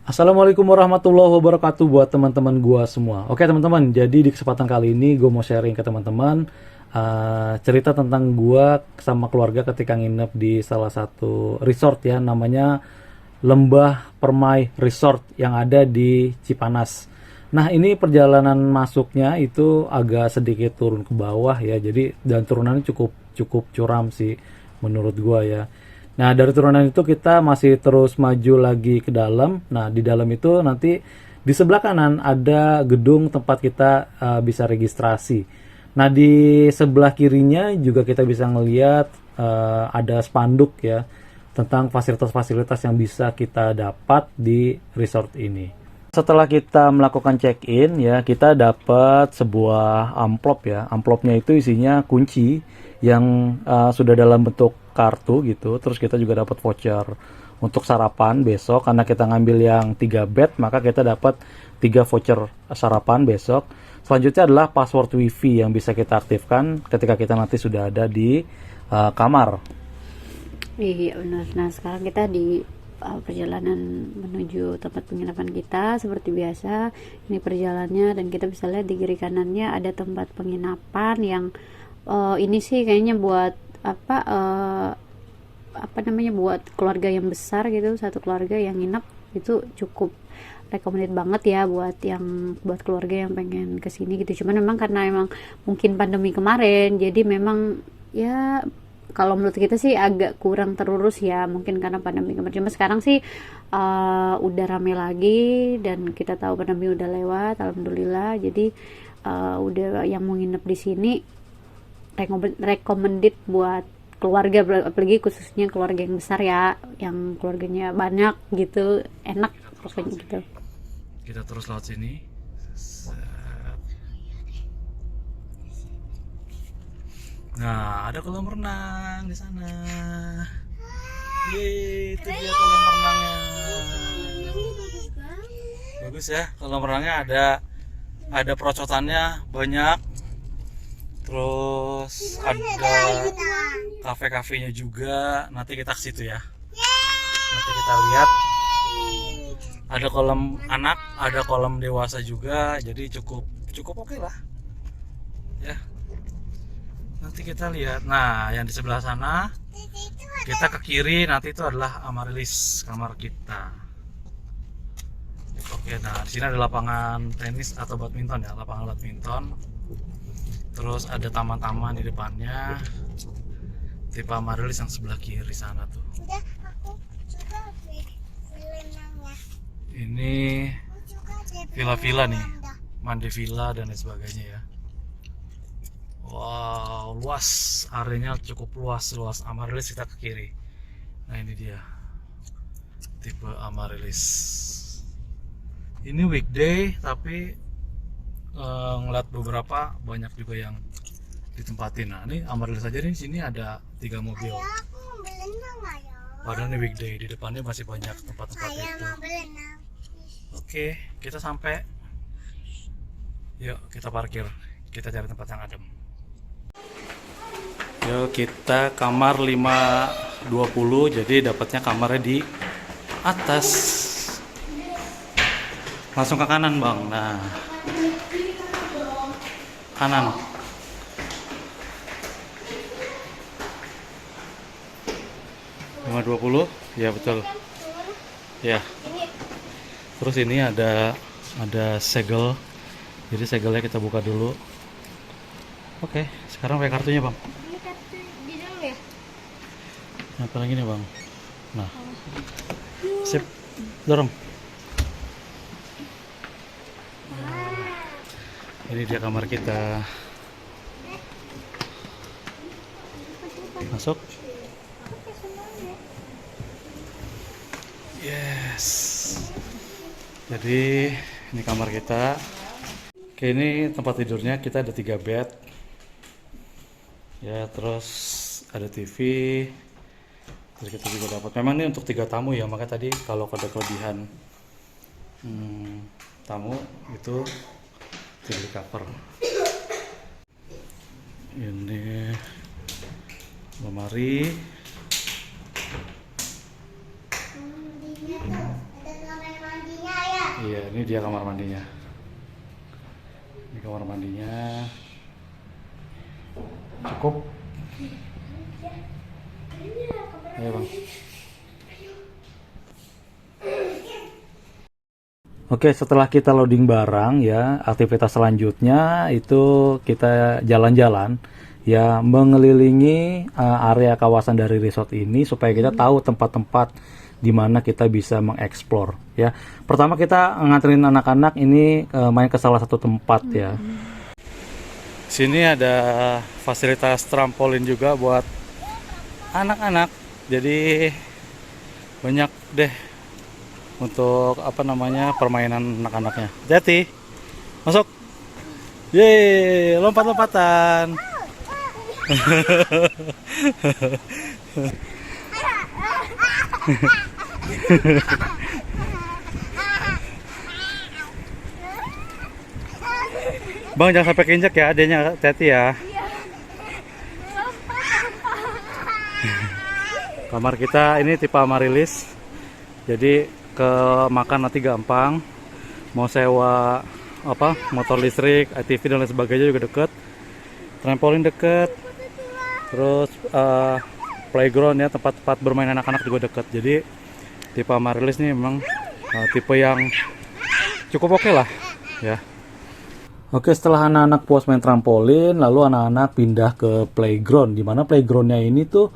Assalamualaikum warahmatullahi wabarakatuh buat teman-teman gua semua. Oke teman-teman, jadi di kesempatan kali ini gue mau sharing ke teman-teman cerita tentang gua sama keluarga ketika nginep di salah satu resort ya, namanya Lembah Permai Resort yang ada di Cipanas. Nah ini perjalanan masuknya itu agak sedikit turun ke bawah ya, jadi dan turunannya cukup cukup curam sih menurut gua ya. Nah, dari turunan itu kita masih terus maju lagi ke dalam. Nah, di dalam itu nanti di sebelah kanan ada gedung tempat kita bisa registrasi. Nah, di sebelah kirinya juga kita bisa ngelihat ada spanduk ya tentang fasilitas-fasilitas yang bisa kita dapat di resort ini. Setelah kita melakukan check-in ya, kita dapat sebuah amplop ya. Amplopnya itu isinya kunci yang sudah dalam bentuk kartu gitu. Terus kita juga dapat voucher untuk sarapan besok karena kita ngambil yang 3 bed, maka kita dapat 3 voucher sarapan besok. Selanjutnya adalah password wifi yang bisa kita aktifkan ketika kita nanti sudah ada di kamar. Iya benar. Nah sekarang kita di perjalanan menuju tempat penginapan kita seperti biasa. Ini perjalanannya dan kita bisa lihat di kiri kanannya ada tempat penginapan yang ini sih kayaknya buat apa namanya buat keluarga yang besar gitu, satu keluarga yang nginep itu cukup recommended banget ya buat keluarga yang pengen kesini gitu. Cuman memang karena emang mungkin pandemi kemarin jadi memang ya kalau menurut kita sih agak kurang terurus ya, mungkin karena pandemi kemarin. Cuma sekarang sih udah rame lagi dan kita tahu pandemi udah lewat, alhamdulillah. Jadi udah yang mau nginep di sini recommended buat keluarga, apalagi khususnya keluarga yang besar ya, yang keluarganya banyak gitu, enak pokoknya gitu. Kita terus lewat sini. Nah, ada kolam renang di sana. Yeay, itu dia kolam renangnya. Bagus ya, kolam renangnya ada perocotannya banyak. Terus ada kafe-kafenya juga. Nanti kita ke situ ya. Nanti kita lihat. Ada kolam anak, ada kolam dewasa juga. Jadi cukup oke lah. Ya. Nanti kita lihat. Nah, yang di sebelah sana kita ke kiri, nanti itu adalah Amaryllis, kamar kita. Oke, nah di sini ada lapangan tenis atau badminton ya, lapangan badminton. Terus ada taman-taman di depannya. Tipe Amaryllis yang sebelah kiri sana tuh. Ini villa-villa nih, mandi villa dan lain sebagainya ya. Wow, luas, areanya cukup luas Amaryllis. Kita ke kiri. Nah ini dia tipe Amaryllis. Ini weekday tapi ngeliat beberapa banyak juga yang ditempatin. Nah ini Amaryllis aja nih, sini ada 3 mobil. Padahal ini weekday, di depannya masih banyak tempat-tempat itu. Oke, kita sampai. Yuk kita parkir, kita cari tempat yang adem. Yuk kita kamar 520, jadi dapatnya kamarnya di atas. Langsung ke kanan bang. Nah kanan. Lima 20, ya betul. Ya. Terus ini ada segel. Jadi segelnya kita buka dulu. Oke, sekarang pakai kartunya bang. Ini kartu di dalam ya? Apa lagi nih bang? Nah, sip, dorong. Ini dia kamar kita. Masuk. Yes. Jadi ini kamar kita. Oke, ini tempat tidurnya, kita ada 3 bed. Ya, terus ada TV. Terus kita juga dapat. Memang ini untuk 3 tamu ya, maka tadi kalau ada kelebihan tamu itu tidak di cover. Ini lemari. dia kamar mandinya. Ini kamar mandinya. Cukup. Ayo bang. Oke, setelah kita loading barang ya, aktivitas selanjutnya itu kita jalan-jalan ya, mengelilingi area kawasan dari resort ini supaya kita tahu tempat-tempat di mana kita bisa mengeksplor ya. Pertama kita nganterin anak-anak ini main ke salah satu tempat ya. Sini ada fasilitas trampolin juga buat anak-anak. Jadi banyak deh untuk apa namanya permainan anak-anaknya. Jati, masuk. Yeay, lompat-lompatan. Bang jangan sampai keinjak ya, adanya hati-hati ya. Kamar kita ini tipe Amarilis. Jadi ke makan nanti gampang, mau sewa apa motor listrik, ATV dan lain sebagainya juga deket, trampolin deket, terus playground ya, tempat-tempat bermain anak-anak juga deket. Jadi tipe Amarilis nih memang tipe yang cukup oke lah ya. Oke, setelah anak-anak puas main trampolin, lalu anak-anak pindah ke playground, dimana playgroundnya ini tuh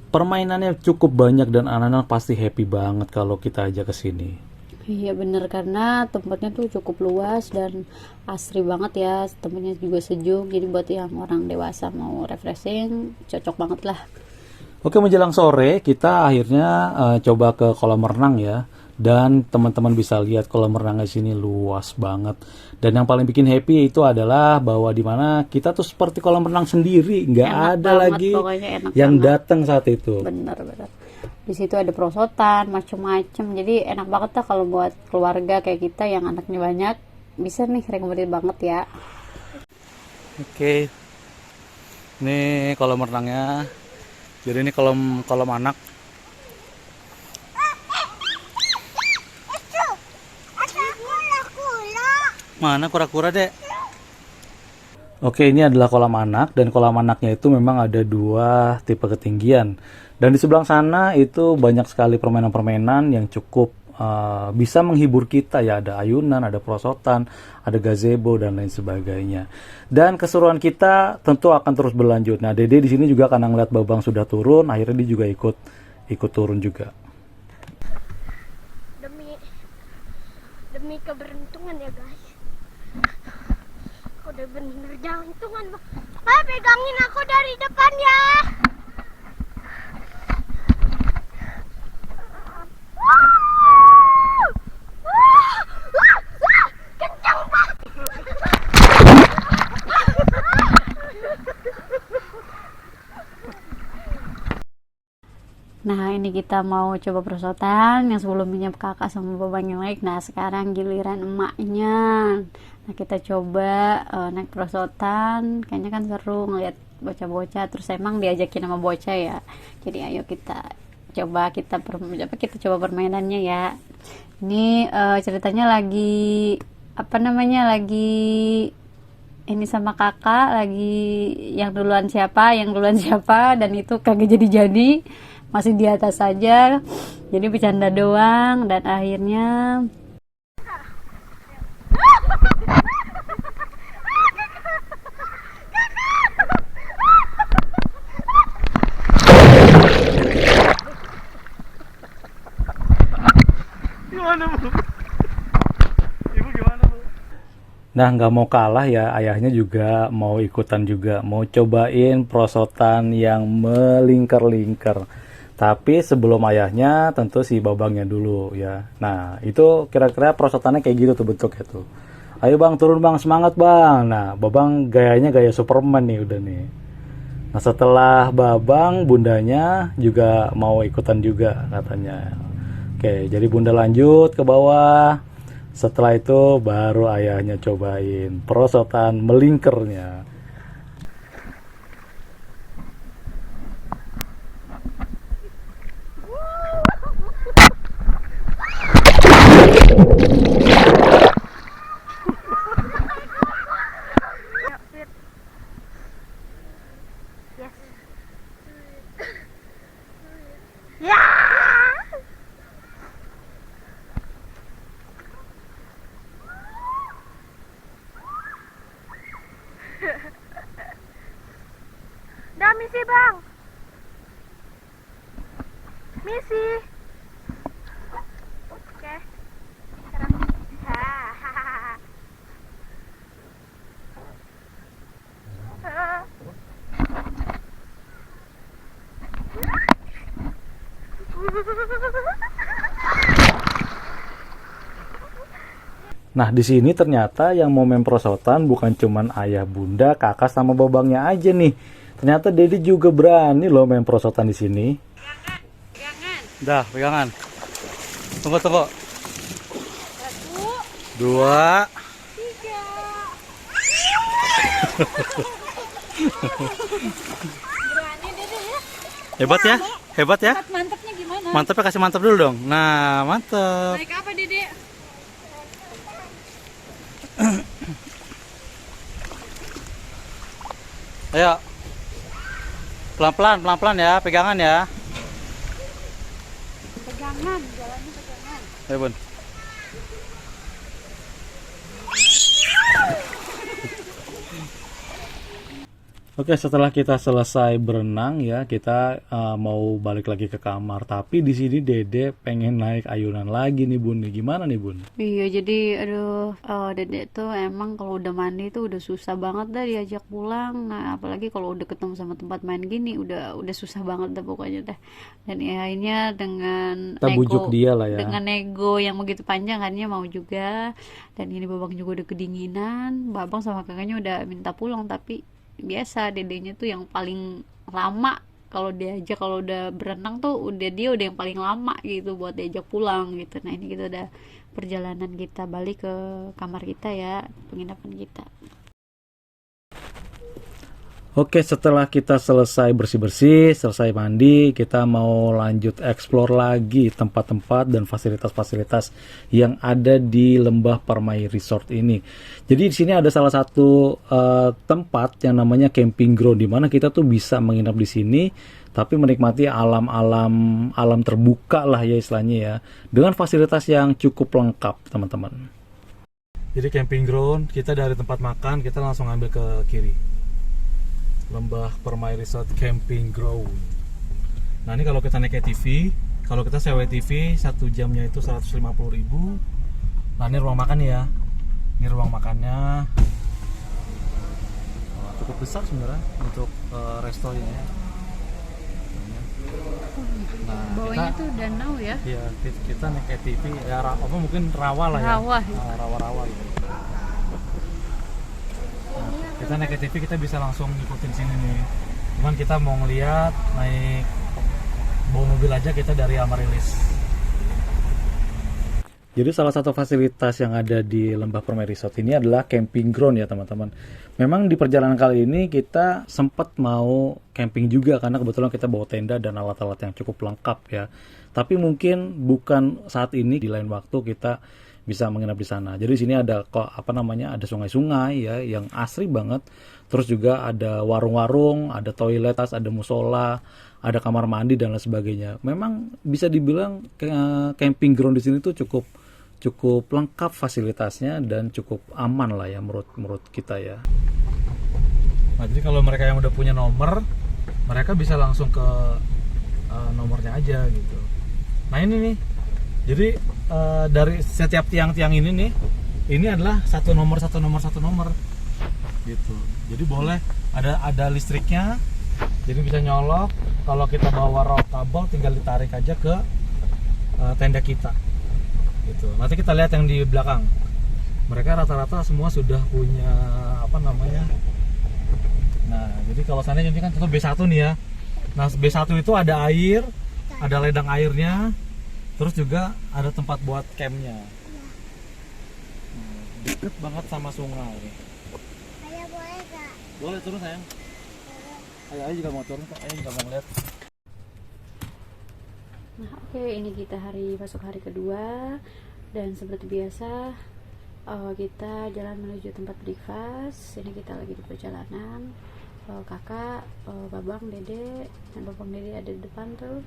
permainannya cukup banyak dan anak-anak pasti happy banget kalau kita ajak ke sini. Iya bener, karena tempatnya tuh cukup luas dan asri banget ya, tempatnya juga sejuk, jadi buat yang orang dewasa mau refreshing cocok banget lah. Oke, menjelang sore kita akhirnya coba ke kolam renang ya, dan teman-teman bisa lihat kolam renang di sini luas banget. Dan yang paling bikin happy itu adalah bahwa di mana kita tuh seperti kolam renang sendiri, nggak Enak ada banget, lagi pokoknya enak yang banget. datang saat itu. Bener. Di situ ada perosotan macem-macem, jadi enak banget lah kalau buat keluarga kayak kita yang anaknya banyak, bisa nih, recommended banget ya. Oke, ini kolam renangnya. Jadi ini kolam anak. Mana kura-kura dek? Oke, ini adalah kolam anak, dan kolam anaknya itu memang ada dua tipe ketinggian. Dan di sebelah sana itu banyak sekali permainan-permainan yang cukup bisa menghibur kita ya. Ada ayunan, ada perosotan, ada gazebo dan lain sebagainya. Dan keseruan kita tentu akan terus berlanjut. Nah, Dede di sini juga karena ngeliat Babang sudah turun, akhirnya dia juga ikut turun juga. Demi keberuntungan ya guys. Aku udah bener jantungan. Pegangin aku dari depan ya. Kencang banget. Nah ini kita mau coba perosotan yang sebelumnya kakak sama babang yang naik. Nah sekarang giliran emaknya. Nah kita coba naik perosotan, kayaknya kan seru ngeliat bocah-bocah, terus emang diajakin sama bocah ya. Jadi ayo kita coba permainannya ya. Ini ceritanya lagi lagi ini sama kakak, lagi yang duluan siapa dan itu kagak jadi, masih di atas saja, jadi bercanda doang dan akhirnya Nah, nggak mau kalah ya, ayahnya juga mau ikutan juga, mau cobain perosotan yang melingkar-lingkar. Tapi sebelum ayahnya, tentu si babangnya dulu ya. Nah, itu kira-kira perosotannya kayak gitu tuh bentuknya tuh. Ayo bang, turun bang, semangat bang. Nah, babang gayanya gaya Superman nih udah nih. Nah, setelah babang, bundanya juga mau ikutan juga katanya. Oke, jadi bunda lanjut ke bawah. Setelah itu baru ayahnya cobain perosotan melingkernya. misi bang. Misi. Oke. Sekarang. Hahaha. Nah, di sini ternyata yang mau main perosotan bukan cuman ayah, bunda, kakak sama babangnya aja nih. Ternyata Dede juga berani loh main perosotan di sini. Dah, pegangan. Tunggu, tunggu. 1, 2, 3. Hebat ya? Hebat ya? Mantapnya gimana? Mantapnya kasih mantap dulu dong. Nah, mantap. Naik apa Dede? Ayo. Pelan-pelan, pelan-pelan ya, pegangan ya. Pegangan, jalannya pegangan. Ayo, Bun. Oke, setelah kita selesai berenang ya, kita mau balik lagi ke kamar. Tapi di sini Dede pengen naik ayunan lagi nih, Bun. Gimana nih, Bun? Iya, jadi aduh, Dedek tuh emang kalau udah mandi tuh udah susah banget dah diajak pulang. Nah, apalagi kalau udah ketemu sama tempat main gini, udah susah banget dah pokoknya dah. Dan ya akhirnya dengan Kita bujuk dia lah ya. dengan nego yang begitu panjang kan mau juga. Dan ini babang juga udah kedinginan. Babang sama kakaknya udah minta pulang, tapi biasa dedenya tuh yang paling lama kalau diajak, kalau udah berenang tuh dia udah yang paling lama gitu buat diajak pulang gitu. Nah, ini kita udah perjalanan kita balik ke kamar kita ya, penginapan kita. Oke, setelah kita selesai bersih-bersih, selesai mandi, kita mau lanjut explore lagi tempat-tempat dan fasilitas-fasilitas yang ada di Lembah Permai Resort ini. Jadi di sini ada salah satu tempat yang namanya camping ground, di mana kita tuh bisa menginap di sini, tapi menikmati alam terbuka lah ya istilahnya ya, dengan fasilitas yang cukup lengkap, teman-teman. Jadi camping ground, kita dari tempat makan kita langsung ambil ke kiri. Lembah Permai Resort Camping Ground. Nah, ini kalau kita naik ATV, kalau kita sewa ATV 1 jamnya itu 150.000. Nah, ini ruang makan ya. Ini ruang makannya. Cukup besar sebenarnya untuk resto ini. Nah, Bawahnya tuh danau ya. Iya, kita naik ATV ya, apa mungkin rawa lah ya. Rawa ya. Rawa-rawa gitu. Kita naik ATV kita bisa langsung ngikutin sini nih. Cuman kita mau ngeliat naik bawa mobil aja kita dari Amaryllis. Jadi salah satu fasilitas yang ada di Lembah Permai Resort ini adalah camping ground ya teman-teman. Memang di perjalanan kali ini kita sempat mau camping juga karena kebetulan kita bawa tenda dan alat-alat yang cukup lengkap ya. Tapi mungkin bukan saat ini, di lain waktu kita bisa menginap di sana. Jadi di sini ada ada sungai-sungai ya yang asri banget. Terus juga ada warung-warung, ada toilet, ada musola, ada kamar mandi dan lain sebagainya. Memang bisa dibilang camping ground di sini tuh cukup lengkap fasilitasnya dan cukup aman lah ya menurut kita ya. Nah, jadi kalau mereka yang udah punya nomor, mereka bisa langsung ke nomornya aja gitu. Nah, ini nih. Jadi dari setiap tiang-tiang ini nih, ini adalah satu nomor gitu. Jadi boleh ada listriknya, jadi bisa nyolok. Kalau kita bawa raw kabel, tinggal ditarik aja ke tenda kita gitu. Nanti kita lihat yang di belakang, mereka rata-rata semua sudah punya nah, jadi kalau sana ini kan contoh B1 nih ya. Nah, B1 itu ada air, ada ledang airnya, terus juga ada tempat buat campnya. Deket banget sama sungai. Ayah boleh gak? Boleh turun sayang. Ayah juga mau turun kok, ayah juga mau ngeliat. Nah, oke, ini kita masuk hari kedua, dan seperti biasa kita jalan menuju tempat breakfast. Ini kita lagi di perjalanan. Kakak, babang, dede, dan babang dede ada di depan tuh.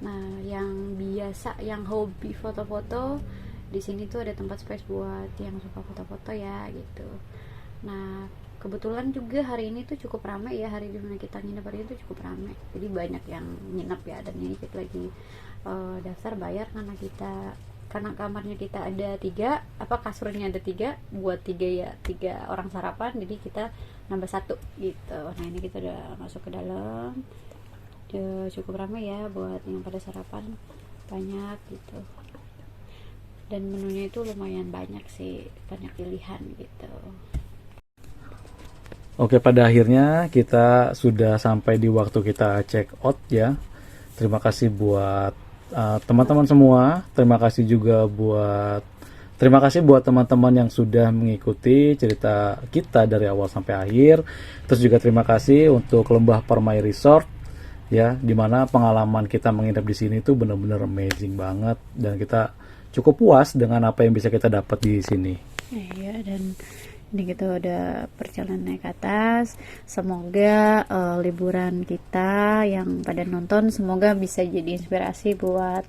Nah, yang biasa, yang hobi foto-foto, di sini tuh ada tempat space buat yang suka foto-foto ya gitu. Nah, kebetulan juga hari ini tuh cukup ramai ya, hari dimana kita nginep hari itu cukup ramai, jadi banyak yang nginep ya. Dan ini kita lagi daftar bayar karena kamarnya kita ada 3, kasurnya ada 3, buat 3 orang sarapan, jadi kita nambah 1 gitu. Nah ini kita udah masuk ke dalam, udah cukup ramai ya buat yang pada sarapan, banyak gitu. Dan menunya itu lumayan banyak sih, banyak pilihan gitu. Oke, pada akhirnya kita sudah sampai di waktu kita check out ya. Terima kasih buat teman-teman semua. Terima kasih buat teman-teman yang sudah mengikuti cerita kita dari awal sampai akhir. Terus juga terima kasih untuk Lembah Permai Resort ya, dimana pengalaman kita menginap di sini tuh benar-benar amazing banget, dan kita cukup puas dengan apa yang bisa kita dapat di sini. Iya, dan ini kita udah perjalanan naik ke atas. Semoga liburan kita yang pada nonton, semoga bisa jadi inspirasi buat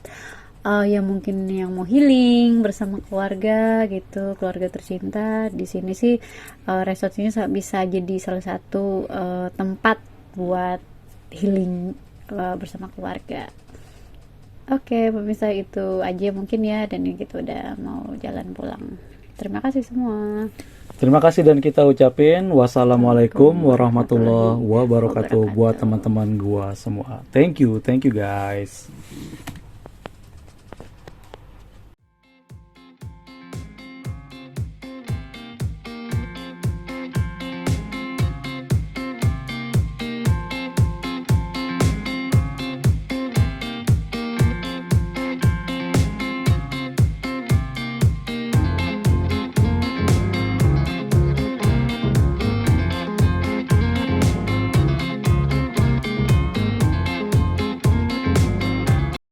yang mungkin yang mau healing bersama keluarga gitu, keluarga tercinta. Di sini sih resort ini bisa jadi salah satu tempat buat healing bersama keluarga. Oke, pemirsa, itu aja mungkin ya, dan ini kita udah mau jalan pulang. Terima kasih semua. Terima kasih, dan kita ucapin wassalamualaikum warahmatullahi wabarakatuh buat teman-teman gua semua. Thank you guys.